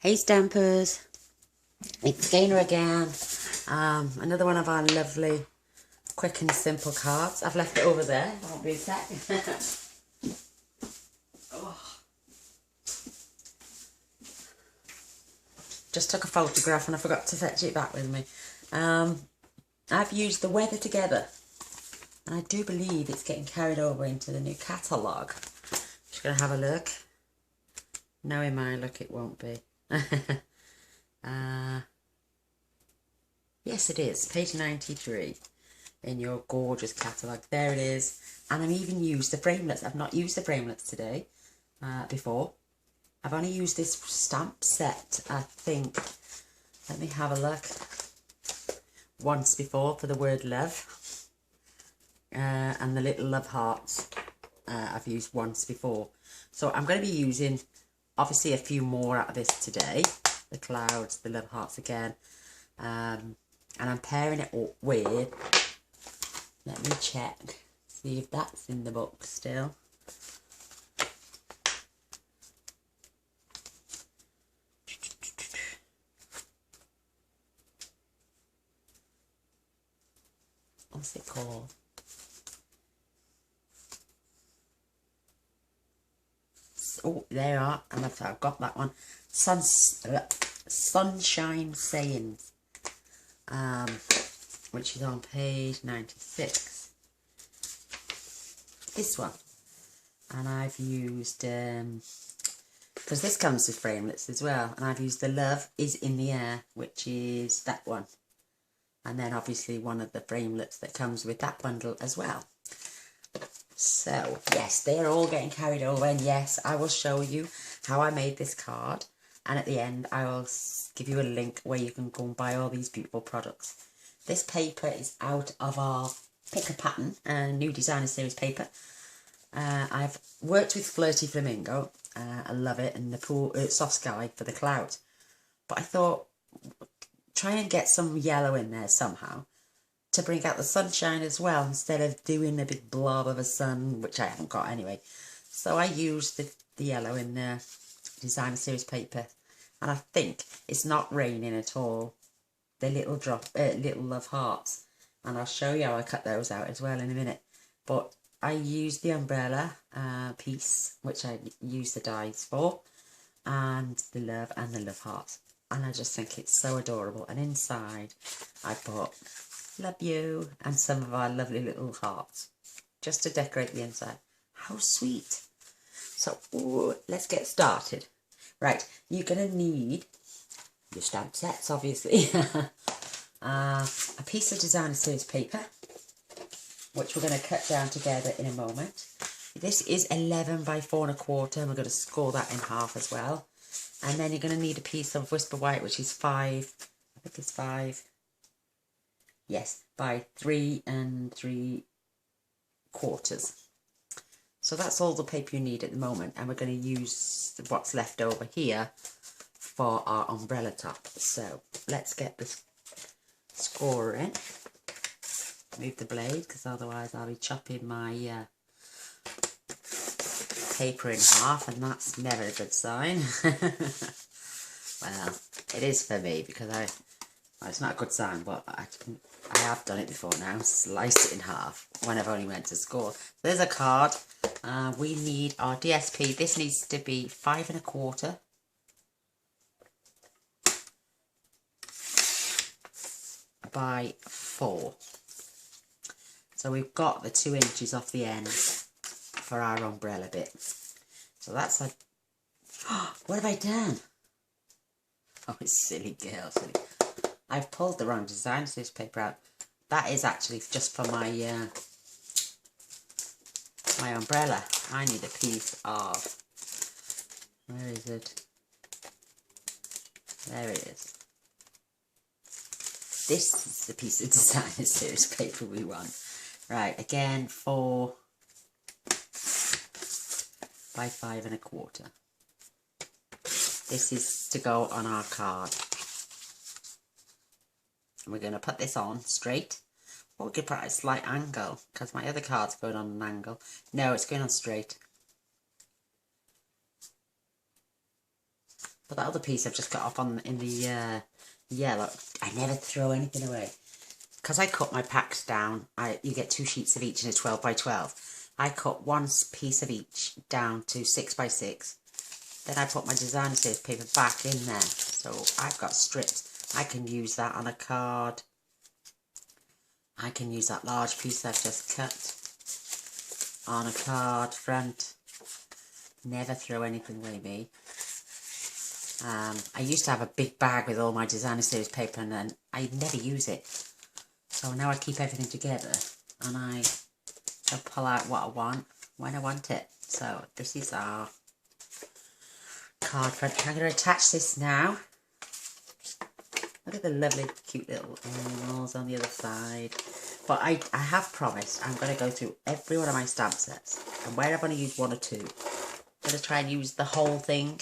Hey Stampers, it's Gaynor again. Another one of our lovely quick and simple cards. I've left it over there, won't be a sec. Oh. Just took a photograph and I forgot to fetch it back with me. I've used the weather together and I do believe it's getting carried over into the new catalogue. Just going to have a look. Knowing my luck, it won't be. Yes, it is. Page 93 in your gorgeous catalogue. There it is. And I've even used the framelits. I've not used the framelits today before. I've only used this stamp set, I think. Let me have a look. Once before for the word love. And the little love hearts I've used once before. So I'm going to be using obviously a few more out of this today. The clouds, the love hearts again. And I'm pairing it up with, let me check, see if that's in the book still. What's it called? Oh, there you are, and I've got that one. Sunshine Sayings, which is on page 96. This one, and I've used because this comes with framelits as well, and I've used the Love Is in the Air, which is that one, and then obviously one of the framelits that comes with that bundle as well. So, yes, they are all getting carried over, and yes, I will show you how I made this card, and at the end I will give you a link where you can go and buy all these beautiful products. This paper is out of our Pick a Pattern, new designer series paper. I've worked with Flirty Flamingo, I love it, and the pool, Soft Sky for the clouds, but I thought, try and get some yellow in there somehow, to bring out the sunshine as well, instead of doing a big blob of a sun, which I haven't got anyway. So I used the yellow in the designer series paper, and I think it's not raining at all. The little little love hearts, and I'll show you how I cut those out as well in a minute. But I used the umbrella piece, which I used the dies for, and the love and the love hearts, and I just think it's so adorable. And inside I put love you and some of our lovely little hearts just to decorate the inside. How sweet. So let's get started. Right, you're going to need your stamp sets, obviously. A piece of designer series paper, which we're going to cut down together in a moment. This is 11 by 4 1/4, and we're going to score that in half as well. And then you're going to need a piece of Whisper White, which is 5, I think it's 5, yes, by 3 3/4. So that's all the paper you need at the moment, and we're going to use what's left over here for our umbrella top. So let's get this scorer in. Move the blade, because otherwise I'll be chopping my paper in half, and that's never a good sign. Well, it is for me, because well, it's not a good sign, but I have done it before now, sliced it in half when I've only went to score. There's a card. We need our DSP. This needs to be 5 1/4 by 4. So we've got the 2 inches off the end for our umbrella bit. So that's a... what have I done? Oh, it's silly girl, silly. I've pulled the wrong design series paper out. That is actually just for my my umbrella. I need a piece of... where is it? There it is. This is the piece of designer series paper we want. Right, again, 4 by 5 1/4. This is to go on our card. And we're going to put this on straight. Or we could put a slight angle, because my other card's going on an angle. No, it's going on straight. But that other piece I've just got off on in the yellow. I never throw anything away. Because I cut my packs down, you get 2 sheets of each in a 12 by 12. I cut one piece of each down to 6 by 6. Then I put my designer series paper back in there. So I've got strips. I can use that on a card. I can use that large piece I've just cut on a card front. Never throw anything away, me. I used to have a big bag with all my designer series paper and then I never use it. So now I keep everything together and I pull out what I want when I want it. So this is our card front. I'm going to attach this now. Look at the lovely cute little animals on the other side. But I have promised I'm going to go through every one of my stamp sets. And where I'm going to use 1 or 2, I'm going to try and use the whole thing.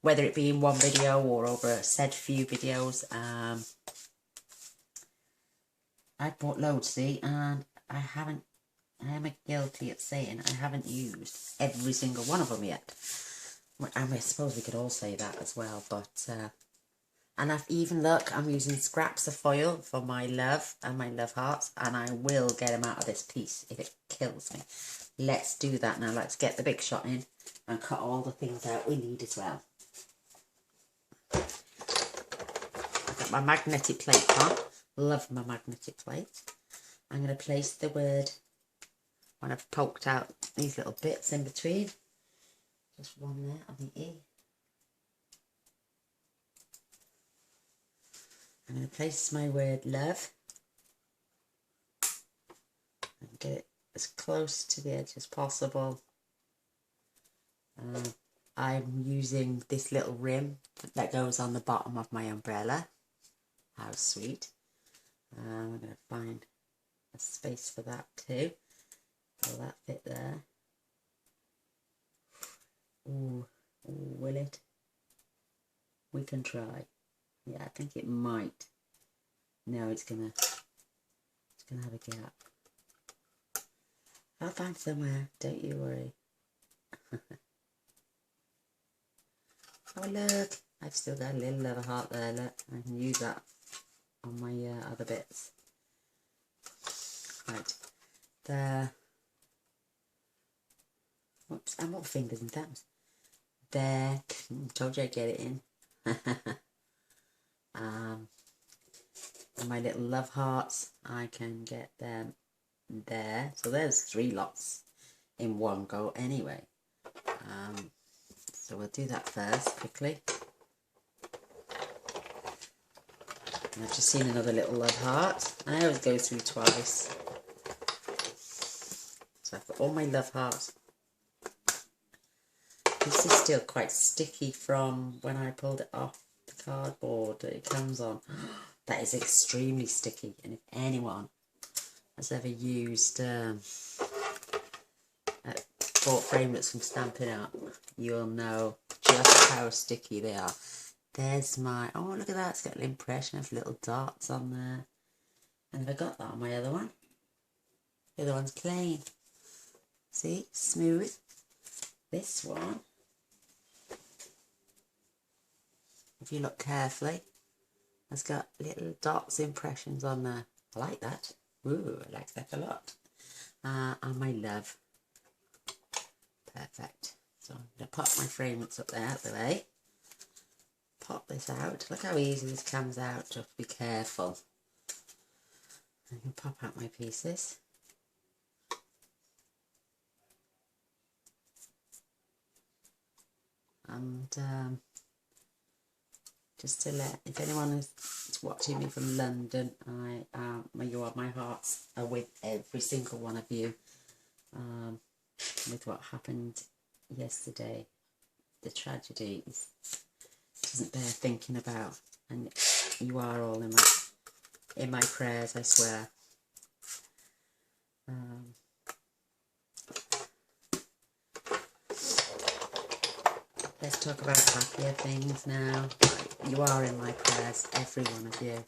Whether it be in one video or over a said few videos. I bought loads, see, and I am guilty at saying I haven't used every single one of them yet. I suppose we could all say that as well, but, and I've even, look, I'm using scraps of foil for my love and my love hearts, and I will get them out of this piece if it kills me. Let's do that now. Let's get the big shot in and cut all the things out we need as well. I've got my magnetic plate on. Love my magnetic plate. I'm going to place the word when I've poked out these little bits in between. Just one there on the E. I'm going to place my word love and get it as close to the edge as possible. I'm using this little rim that goes on the bottom of my umbrella. How sweet. I'm going to find a space for that too. Will that fit there? Ooh, will it? We can try. Yeah, I think it might. No, it's gonna have a gap. I'll find somewhere, don't you worry. Oh look, I've still got a little leather heart there, look. I can use that on my other bits. Right, there. Whoops, I'm not fingers and thumbs. There, told you I'd get it in. And my little love hearts, I can get them there. So there's 3 lots in one go anyway. So we'll do that first quickly. And I've just seen another little love heart. I always go through twice. So I've got all my love hearts. This is still quite sticky from when I pulled it off the cardboard that it comes on. That is extremely sticky, and if anyone has ever used bought framelits from Stampin' Up, you'll know just how sticky they are. There's my, oh look at that, it's got an impression of little dots on there. And have I got that on my other one? The other one's plain. See, smooth. This one, if you look carefully, has got little dots impressions on there. I like that. Ooh, I like that a lot. And my love. Perfect. So I'm going to pop my framelits up there out of the way. Pop this out. Look how easy this comes out. Just be careful. I can pop out my pieces. And just to let, if anyone is watching me from London, my hearts are with every single one of you. With what happened yesterday, the tragedy doesn't bear thinking about, and you are all in my prayers, I swear. Let's talk about happier things now. You are in my prayers, every one of you.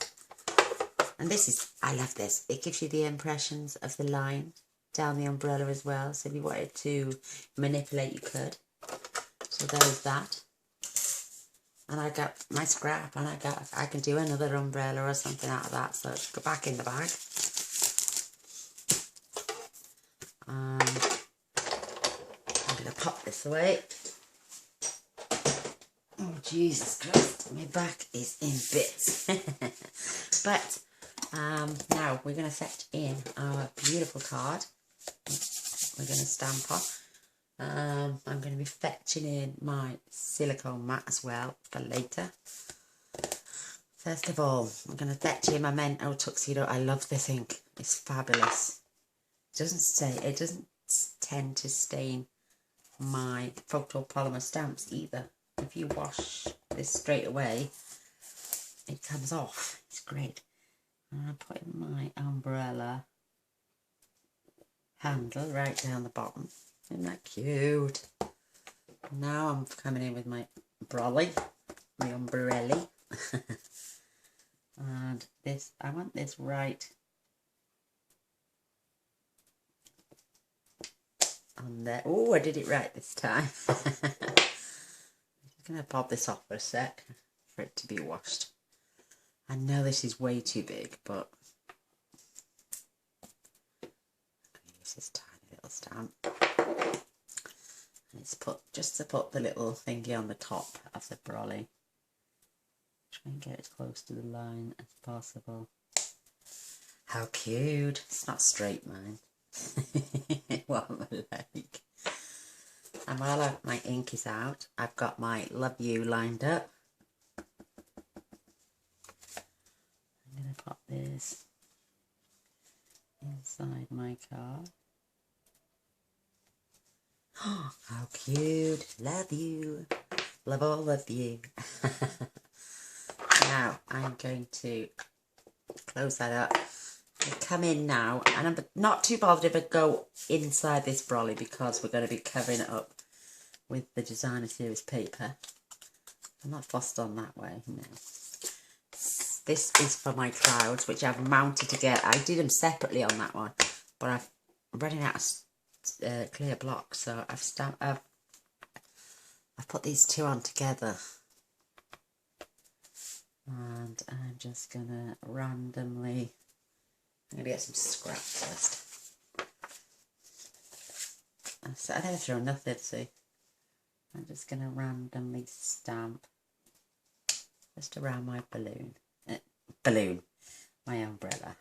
And this is, I love this. It gives you the impressions of the line down the umbrella as well. So if you wanted to manipulate, you could. So there's that. and I got my scrap, and I can do another umbrella or something out of that. So let's go back in the bag. I'm going to pop this away. Oh, Jesus Christ, my back is in bits. But now we're going to set in our beautiful card. We're going to stamp on. I'm going to be fetching in my silicone mat as well for later. First of all, I'm going to fetch in my Memento Tuxedo. I love this ink. It's fabulous. It doesn't tend to stain my photopolymer stamps either. If you wash this straight away, it comes off. It's great. And I'm putting my umbrella handle right down the bottom. Isn't that cute? Now I'm coming in with my brolly, my umbrella. And this, I want this right on there. Oh, I did it right this time. I'm just going to pop this off for a sec for it to be washed. I know this is way too big, but I'm going to use this tiny little stamp. And it's just to put the little thingy on the top of the brolly. Try and get as close to the line as possible. How cute. It's not straight, mine. What am I like? And while my ink is out, I've got my Love You lined up. I'm going to pop this inside my card. Oh, how cute. Love you. Love all of you. Now I'm going to close that up. Come in now, and I'm not too bothered if I go inside this brolly because we're going to be covering it up with the Designer Series paper. I'm not fussed on that way, no. This is for my clouds, which I've mounted together. I did them separately on that one, but I'm running out of clear block, so I've put these two on together. And I'm just going to randomly... I'm going to get some scrap first. So I never throw nothing, see. I'm just going to randomly stamp just around my my umbrella.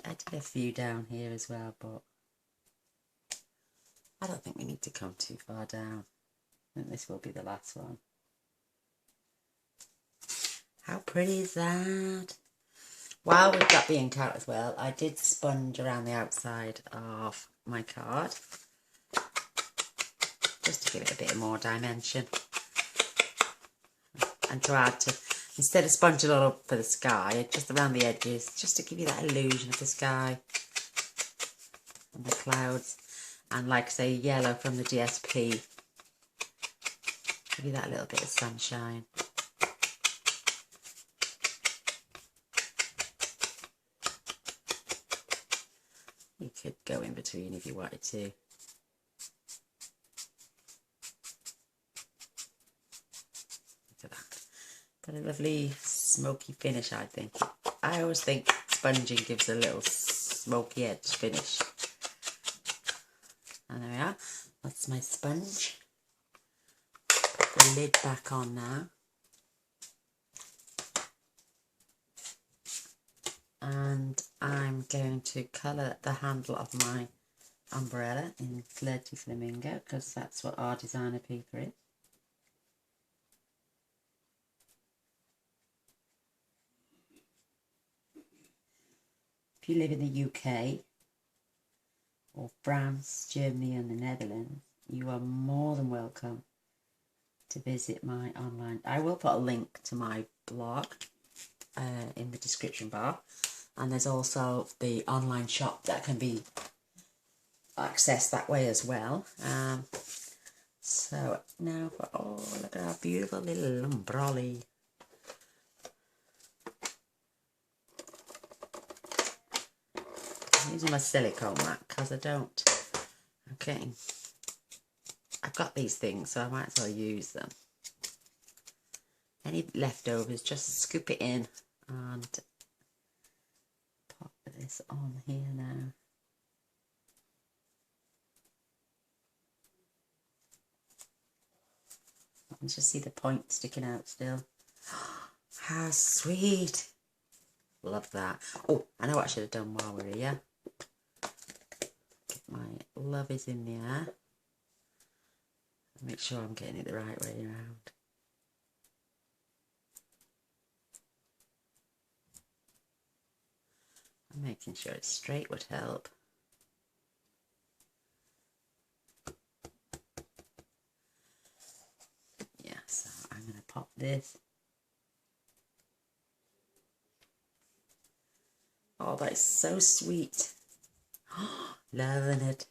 I did a few down here as well, but I don't think we need to come too far down. I think this will be the last one. How pretty is that? While we've got the ink out as well, I did sponge around the outside of my card, just to give it a bit more dimension. And to add to, instead of sponging all up for the sky, just around the edges, just to give you that illusion of the sky and the clouds. And like say yellow from the DSP, give you that little bit of sunshine. You could go in between if you wanted to. Look at that. Got a lovely smoky finish, I think. I always think sponging gives a little smoky edge finish. And there we are, that's my sponge. Put the lid back on now. And I'm going to colour the handle of my umbrella in Flirty Flamingo because that's what our designer paper is. If you live in the UK, or France, Germany and the Netherlands, you are more than welcome to visit my online... I will put a link to my blog in the description bar, and there's also the online shop that can be accessed that way as well. So now for, oh, look at our beautiful little umbrella. using my silicone mat because I don't. Okay. I've got these things, so I might as well use them. Any leftovers, just scoop it in and pop this on here now. I can just see the point sticking out still. How sweet! Love that. Oh, I know what I should have done while we're here. Get my lovies in there. Make sure I'm getting it the right way around. And making sure it's straight would help. Yeah, so I'm going to pop this. Oh, that is so sweet. Loving it.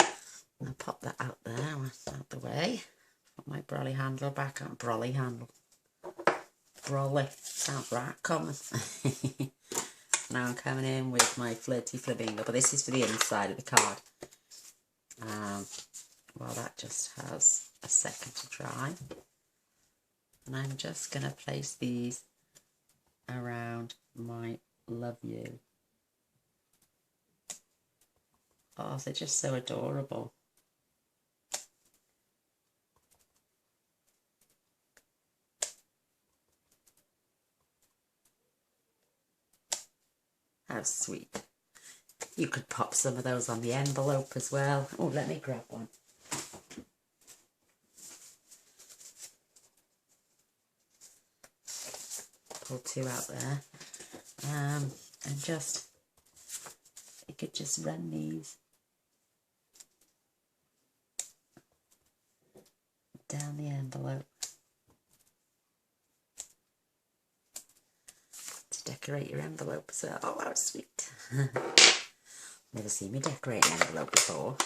I'll pop that out there, out the way. Put my brolly handle back on. Brolly handle. Brolly. Sounds right, common. Now I'm coming in with my flirty flamingo, but this is for the inside of the card. Well, that just has a second to dry. And I'm just going to place these around my love you. Oh, they're just so adorable. How sweet. You could pop some of those on the envelope as well. Oh, let me grab one. Pull two out there. And just, you could just run these down the envelope to decorate your envelope as well. Oh, how sweet. Never seen me decorate an envelope before.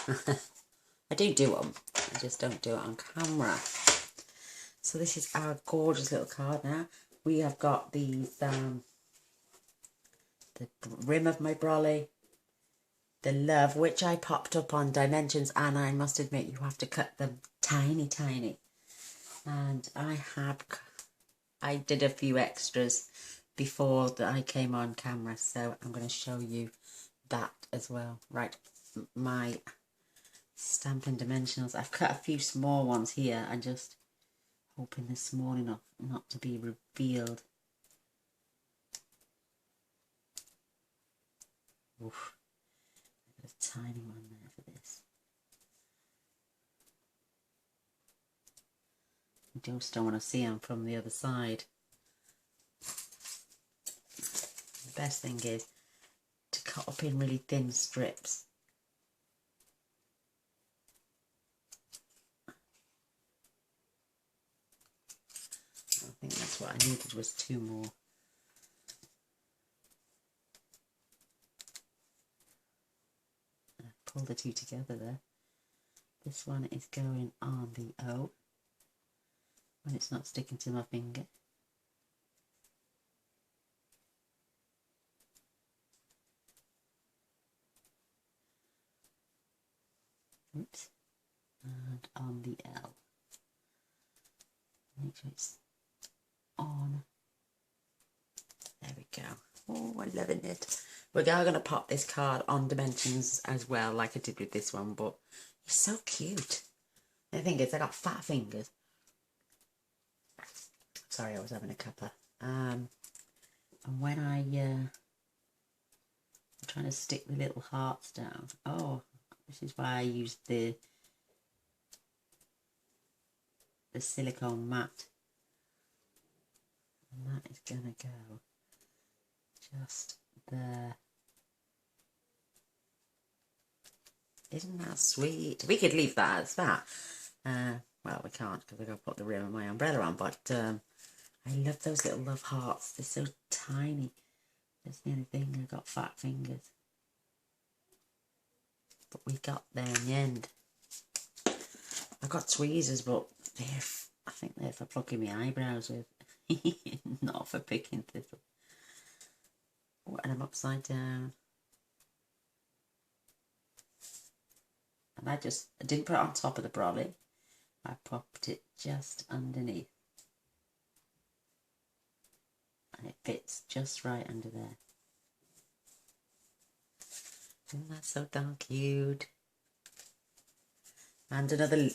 I do them, I just don't do it on camera. So this is our gorgeous little card now. We have got these, the rim of my brolly, the love, which I popped up on dimensions, and I must admit you have to cut them tiny, tiny. And I did a few extras before that I came on camera, so I'm going to show you that as well. Right, my Stampin' Dimensionals. I've cut a few small ones here. I'm just hoping they're small enough not to be revealed. Oof. There's a tiny one there for this. You just don't want to see them from the other side. The best thing is to cut up in really thin strips. I think that's what I needed, was two more. Pull the two together there. This one is going on the O when it's not sticking to my finger. Oops. And on the L. Make sure it's on. There we go. Oh, I'm loving it. We're now going to pop this card on dimensions as well, like I did with this one, but it's so cute. The thing is, I got fat fingers. Sorry, I was having a cuppa. And when I'm trying to stick the little hearts down. Oh, this is why I used the silicone mat. And that is going to go just there. Isn't that sweet? We could leave that as that. Well, we can't because I've got to put the rim of my umbrella on, but I love those little love hearts. They're so tiny. That's the only thing, I've got fat fingers. But we got there in the end. I've got tweezers, but I think they're for plucking my eyebrows with. Not for picking thistles. Oh, I and I'm upside down. And I didn't put it on top of the brolly. I popped it just underneath. And it fits just right under there. Isn't that so darn cute? And another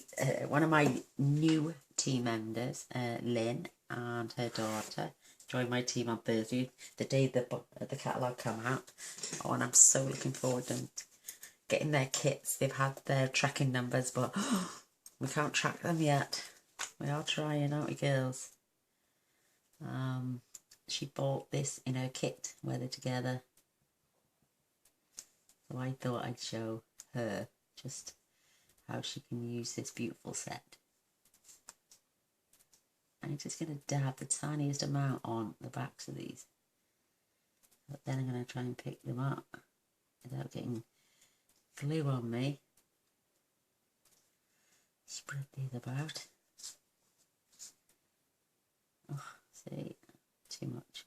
one of my new team members, Lynn, and her daughter joined my team on Thursday, the day the catalogue come out. Oh, and I'm so looking forward to getting their kits. They've had their tracking numbers, but we can't track them yet. We are trying, aren't we, girls? She bought this in her kit where they're together. So I thought I'd show her just how she can use this beautiful set. I'm just going to dab the tiniest amount on the backs of these. But then I'm going to try and pick them up without getting glue on me. Spread these about. Oh, see, too much.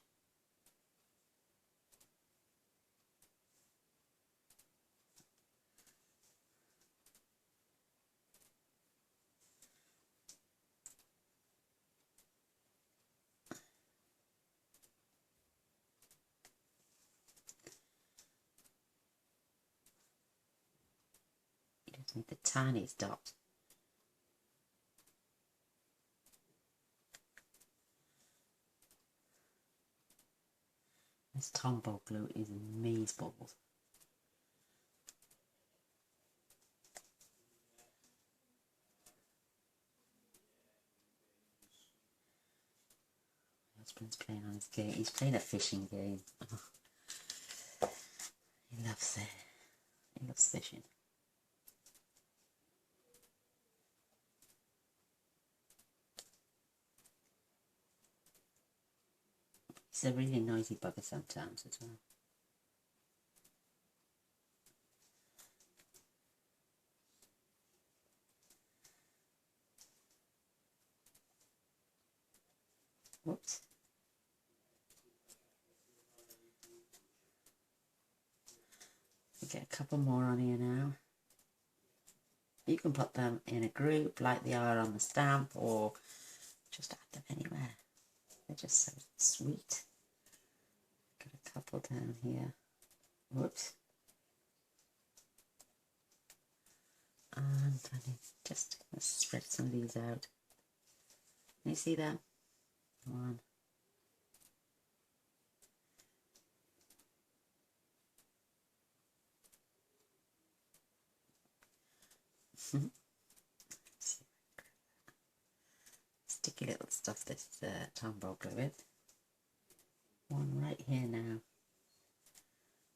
You just need the tiniest dot. This Tombow glue is amazeballs. My husband's playing on his game. He's playing a fishing game. Oh. He loves it. He loves fishing. He's a really noisy bugger sometimes as well. Whoops. We get a couple more on here now. You can put them in a group like they are on the stamp, or just add them anywhere. They're just so sweet. Got a couple down here. Whoops. And I need just spread some of these out. Can you see that? One. Sticky little stuff this Tombow glue with. One right here now.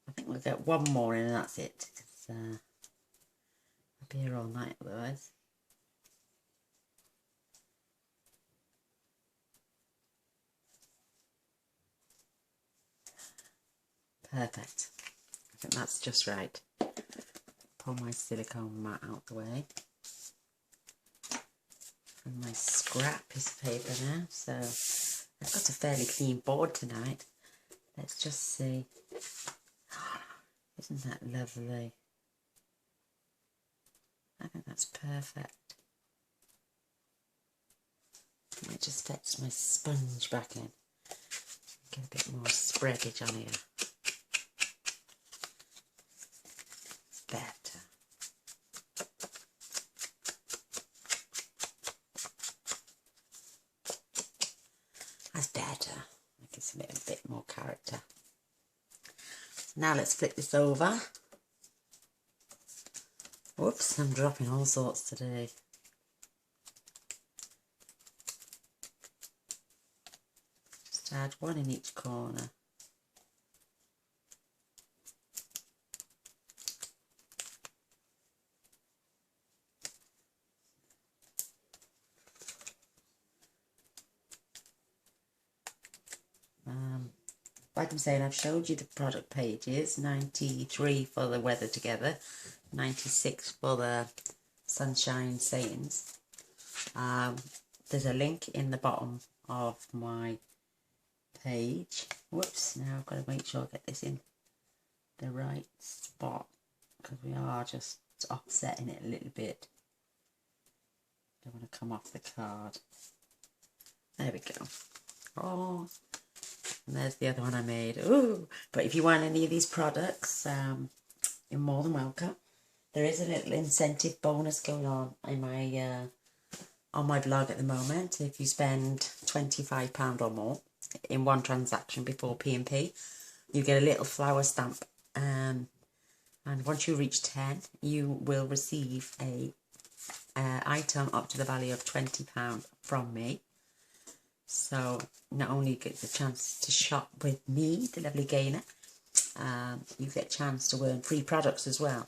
I think we'll get one more in and that's it. Cause, I'll be here all night otherwise. Perfect. I think that's just right. Pull my silicone mat out the way. And my scrap piece of paper now. So I've got a fairly clean board tonight. Let's just see. Isn't that lovely? I think that's perfect. I might just fetch my sponge back in. Get a bit more spreadage on here. It's better. That's better. That gives it a bit more character. Now let's flip this over. Whoops, I'm dropping all sorts today. Just add one in each corner. Like I'm saying, I've showed you the product pages. 93 for the Weather Together, 96 for the Sunshine Sayings. There's a link in the bottom of my page. Whoops, now I've got to make sure I get this in the right spot, because we are just offsetting it a little bit. Don't want to come off the card. There we go. Oh, and there's the other one I made. Ooh! But if you want any of these products, you're more than welcome. There is a little incentive bonus going on my blog at the moment. If you spend £25 or more in one transaction before P&P, you get a little flower stamp. And once you reach 10, you will receive a item up to the value of £20 from me. So not only get the chance to shop with me, the lovely gainer, you get a chance to earn free products as well.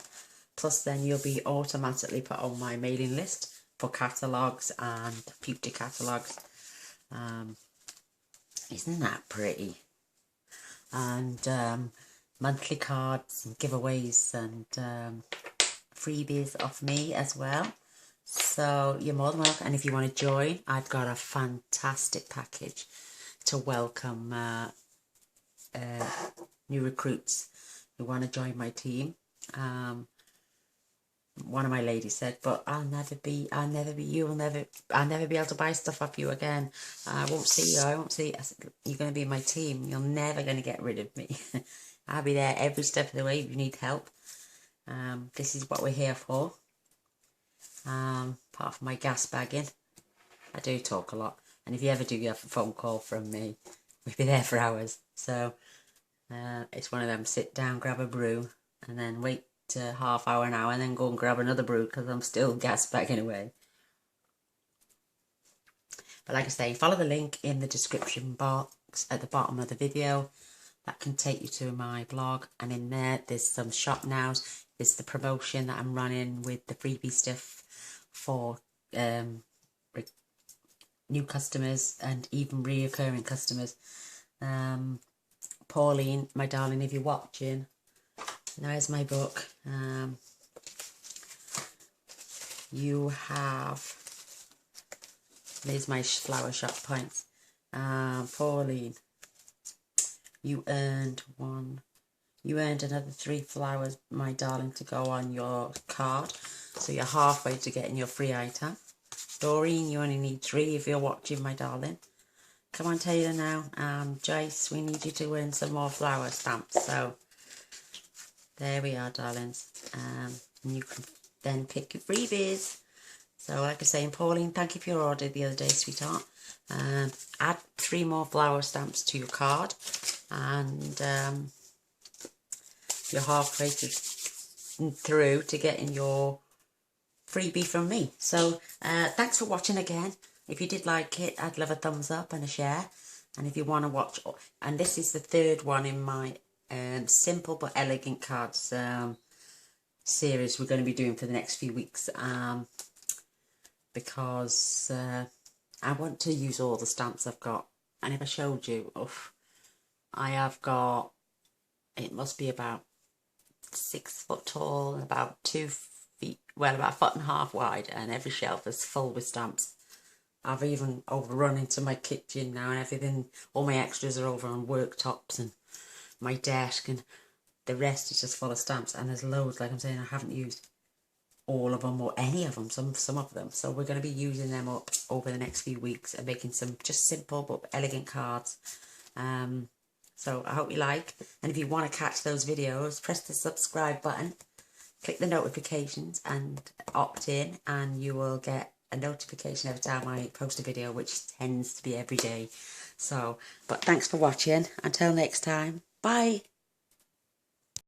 Plus then you'll be automatically put on my mailing list for catalogues and future catalogues. Isn't that pretty? And monthly cards and giveaways and freebies off me as well. So you're more than welcome. And if you want to join, I've got a fantastic package to welcome new recruits who want to join my team. One of my ladies said, but I'll never be you. I'll never be able to buy stuff off you again. I won't see you. I said, you're going to be in my team. You're never going to get rid of me. I'll be there every step of the way if you need help. This is what we're here for. Apart from my gas bagging, I do talk a lot. And if you ever do get a phone call from me, we'll be there for hours. So it's one of them, sit down, grab a brew, and then wait half hour, an hour, and then go and grab another brew because I'm still gas bagging away. But like I say, follow the link in the description box at the bottom of the video. That can take you to my blog, and in there there's some shop nows. There's the promotion that I'm running with the freebie stuff for new customers and even reoccurring customers. Pauline, my darling, if you're watching, there's my book. You have, there's my flower shop points. Pauline, you earned another 3 flowers, my darling, to go on your card. So you're halfway to getting your free item. Doreen, you only need 3 if you're watching, my darling. Come on, Taylor, now. Joyce, we need you to earn some more flower stamps. So there we are, darlings. And you can then pick your freebies. So like I say, and Pauline, thank you for your order the other day, sweetheart. Add 3 more flower stamps to your card. And you're halfway through to getting your freebie from me. So thanks for watching again. If you did like it, I'd love a thumbs up and a share. And if you want to watch, and this is the 3rd one in my simple but elegant cards series we're going to be doing for the next few weeks, because I want to use all the stamps I've got. And if I showed you, I have got, it must be about 6 foot tall and about 2 feet, well, about 1.5 foot wide, and every shelf is full with stamps. I've even overrun into my kitchen now and everything. All my extras are over on worktops and my desk, and the rest is just full of stamps. And there's loads, like I'm saying, I haven't used all of them or any of them, some of them. So we're going to be using them up over the next few weeks and making some just simple but elegant cards. So I hope you like. And if you want to catch those videos, press the subscribe button, click the notifications and opt in, and you will get a notification every time I post a video, which tends to be every day. So, but thanks for watching. Until next time, bye.